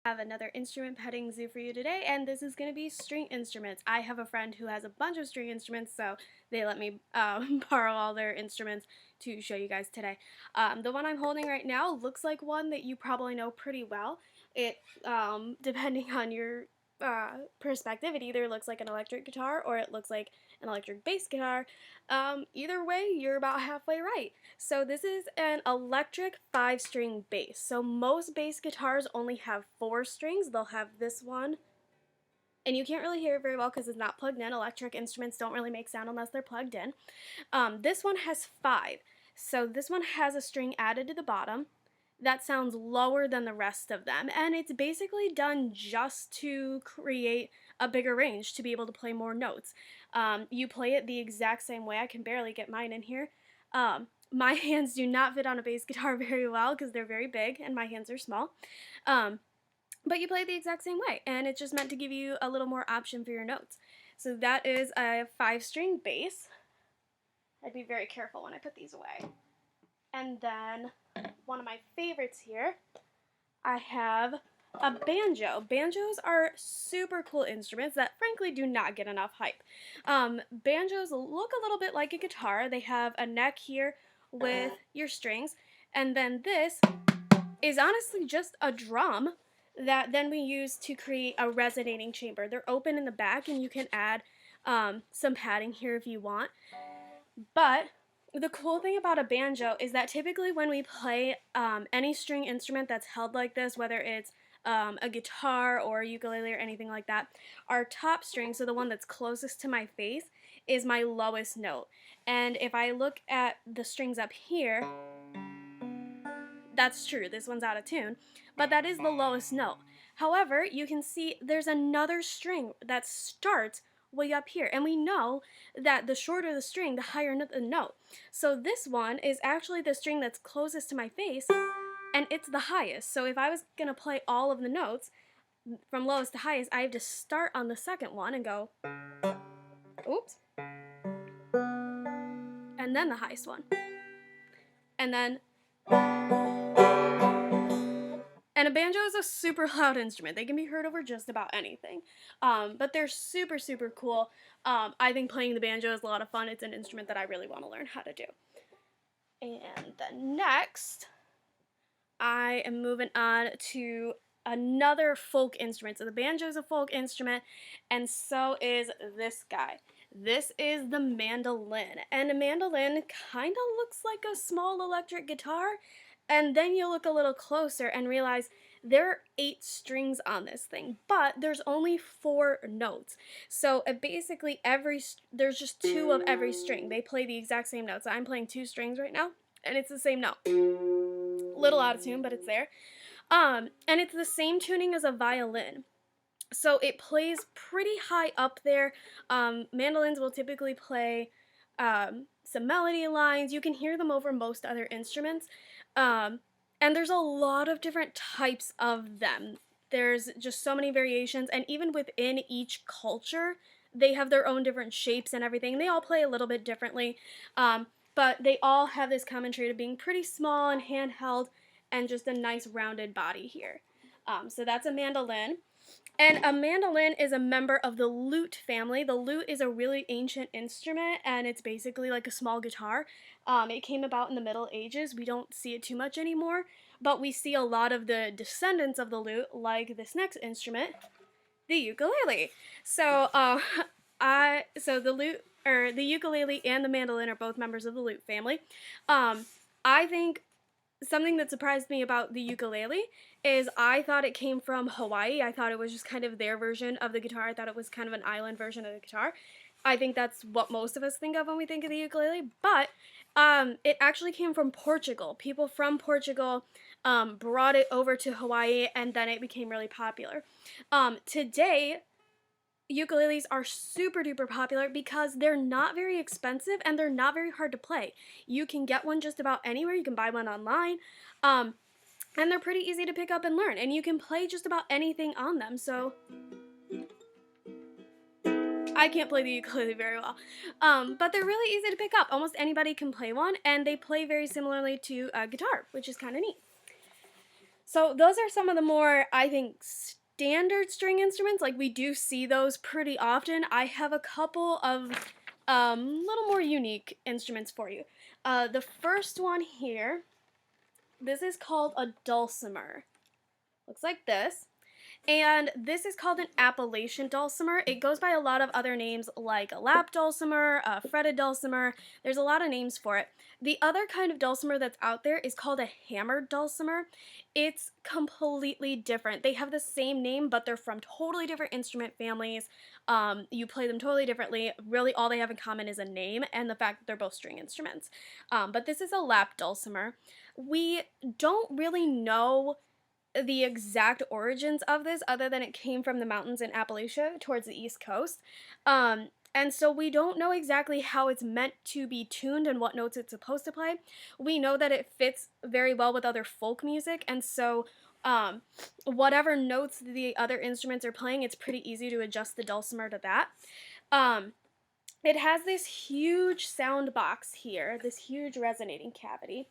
I have another instrument petting zoo for you today, and this is going to be string instruments. I have a friend who has a bunch of string instruments, so they let me borrow all their instruments to show you guys today. The one I'm holding right now looks like one that you probably know pretty well. It, depending on your perspective, it either looks like an electric guitar or it looks like an electric bass guitar. Either way, you're about halfway right. So this is an electric 5-string bass. So most bass guitars only have 4 strings. They'll have this one, and you can't really hear it very well because it's not plugged in. Electric instruments don't really make sound unless they're plugged in. This one has 5. So this one has a string added to the bottom that sounds lower than the rest of them, and it's basically done just to create a bigger range to be able to play more notes. You play it the exact same way. I can barely get mine in here. My hands do not fit on a bass guitar very well because they're very big and my hands are small. But you play it the exact same way, and it's just meant to give you a little more option for your notes. So that is a 5-string bass. I'd be very careful when I put these away. And then one of my favorites here, I have a banjo. Banjos are super cool instruments that frankly do not get enough hype. Banjos look a little bit like a guitar. They have a neck here with your strings, and then this is honestly just a drum that then we use to create a resonating chamber. They're open in the back, and you can add some padding here if you want. But the cool thing about a banjo is that typically when we play any string instrument that's held like this, whether it's a guitar or a ukulele or anything like that, our top string, so the one that's closest to my face, is my lowest note. And if I look at the strings up here, that's true, this one's out of tune, but that is the lowest note. However, you can see there's another string that starts way up here, and we know that the shorter the string, the higher the note. So this one is actually the string that's closest to my face, and it's the highest. So if I was going to play all of the notes from lowest to highest, I have to start on the second one and go, oops, and then the highest one, and then, and a banjo is a super loud instrument. They can be heard over just about anything, but they're super, super cool. I think playing the banjo is a lot of fun. It's an instrument that I really want to learn how to do. And then next, I am moving on to another folk instrument. So the banjo is a folk instrument, and so is this guy. This is the mandolin, and a mandolin kind of looks like a small electric guitar, and then you look a little closer and realize there are 8 strings on this thing, but there's only 4 notes. So basically there's just 2 of every string. They play the exact same notes. I'm playing 2 strings right now, and it's the same note. Little out of tune, but it's there. And it's the same tuning as a violin. So it plays pretty high up there. Mandolins will typically play some melody lines. You can hear them over most other instruments. And there's a lot of different types of them. There's just so many variations, and even within each culture, they have their own different shapes and everything. They all play a little bit differently, but they all have this common trait of being pretty small and handheld and just a nice rounded body here. So that's a mandolin. And a mandolin is a member of the lute family. The lute is a really ancient instrument, and it's basically like a small guitar. It came about in the Middle Ages. We don't see it too much anymore, but we see a lot of the descendants of the lute, like this next instrument, the ukulele. So, so the lute, or the ukulele and the mandolin are both members of the lute family. I think something that surprised me about the ukulele is I thought it came from Hawaii. I thought it was just kind of their version of the guitar. I thought it was kind of an island version of the guitar. I think that's what most of us think of when we think of the ukulele, but it actually came from Portugal. People from Portugal brought it over to Hawaii, and then it became really popular. Today, ukuleles are super duper popular because they're not very expensive and they're not very hard to play. You can get one just about anywhere. You can buy one online, and they're pretty easy to pick up and learn, and you can play just about anything on them. So I can't play the ukulele very well, but they're really easy to pick up. Almost anybody can play one, and they play very similarly to a guitar, which is kind of neat. So those are some of the more, I think, standard string instruments. Like, we do see those pretty often. I have a couple of little more unique instruments for you. The first one here, this is called a dulcimer. Looks like this. And this is called an Appalachian dulcimer. It goes by a lot of other names like a lap dulcimer, a fretted dulcimer. There's a lot of names for it. The other kind of dulcimer that's out there is called a hammered dulcimer. It's completely different. They have the same name, but they're from totally different instrument families. You play them totally differently. Really, all they have in common is a name and the fact that they're both string instruments. But this is a lap dulcimer. We don't really know the exact origins of this other than it came from the mountains in Appalachia towards the East Coast. And so we don't know exactly how it's meant to be tuned and what notes it's supposed to play. We know that it fits very well with other folk music, and so whatever notes the other instruments are playing, it's pretty easy to adjust the dulcimer to that. It has this huge sound box here, this huge resonating cavity,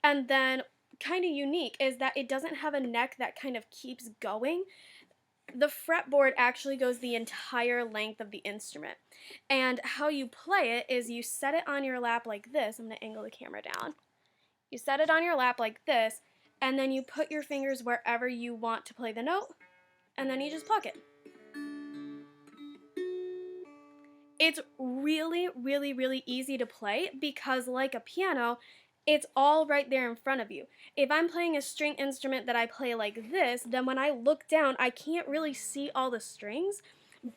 and then kind of unique is that it doesn't have a neck that kind of keeps going. The fretboard actually goes the entire length of the instrument. And how you play it is you set it on your lap like this. I'm going to angle the camera down. You set it on your lap like this, and then you put your fingers wherever you want to play the note, and then you just pluck it. It's really, really, really easy to play because, like a piano, it's all right there in front of you. If I'm playing a string instrument that I play like this, then when I look down, I can't really see all the strings,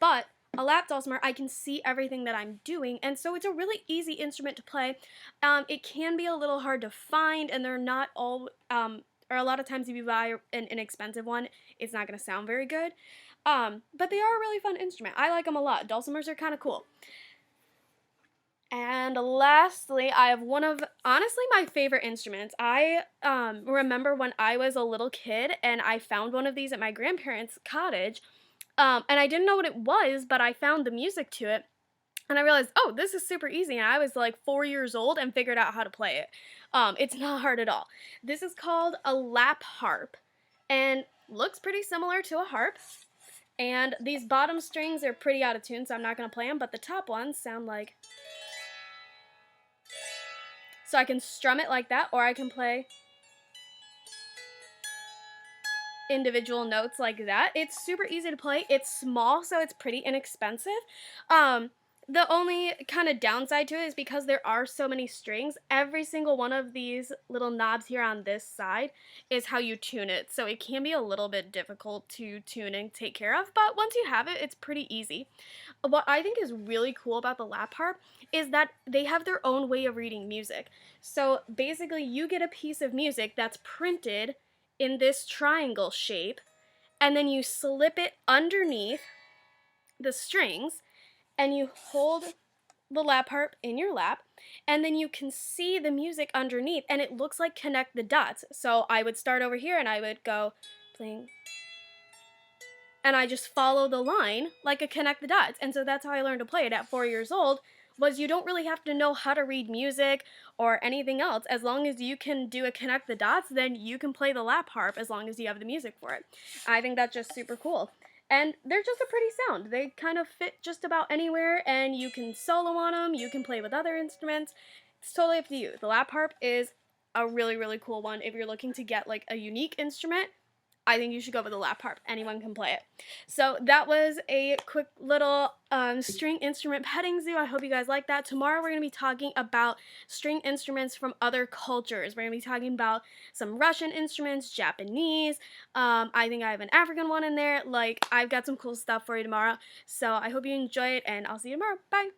but a lap dulcimer, I can see everything that I'm doing, and so it's a really easy instrument to play. It can be a little hard to find, and they're not all, or a lot of times if you buy an inexpensive one, it's not going to sound very good. But they are a really fun instrument. I like them a lot. Dulcimers are kind of cool. And lastly, I have one of, honestly, my favorite instruments. I remember when I was a little kid and I found one of these at my grandparents' cottage. And I didn't know what it was, but I found the music to it. And I realized, oh, this is super easy. And I was like 4 years old and figured out how to play it. It's not hard at all. This is called a lap harp and looks pretty similar to a harp. And these bottom strings are pretty out of tune, so I'm not going to play them. But the top ones sound like... So I can strum it like that, or I can play individual notes like that. It's super easy to play. It's small, so it's pretty inexpensive. The only kind of downside to it is because there are so many strings, every single one of these little knobs here on this side is how you tune it. So it can be a little bit difficult to tune and take care of, but once you have it, it's pretty easy. What I think is really cool about the lap harp is that they have their own way of reading music. So basically you get a piece of music that's printed in this triangle shape, and then you slip it underneath the strings, and you hold the lap harp in your lap, and then you can see the music underneath, and it looks like connect the dots. So I would start over here, and I would go playing, and I just follow the line like a connect the dots. And so that's how I learned to play it at 4 years old, was you don't really have to know how to read music or anything else. As long as you can do a connect the dots, then you can play the lap harp as long as you have the music for it. I think that's just super cool. And they're just a pretty sound. They kind of fit just about anywhere, and you can solo on them, you can play with other instruments. It's totally up to you. The lap harp is a really, really cool one. If you're looking to get like a unique instrument, I think you should go with the lap harp. Anyone can play it. So that was a quick little string instrument petting zoo. I hope you guys like that. Tomorrow we're going to be talking about string instruments from other cultures. We're going to be talking about some Russian instruments, Japanese. I think I have an African one in there. Like, I've got some cool stuff for you tomorrow. So I hope you enjoy it, and I'll see you tomorrow. Bye!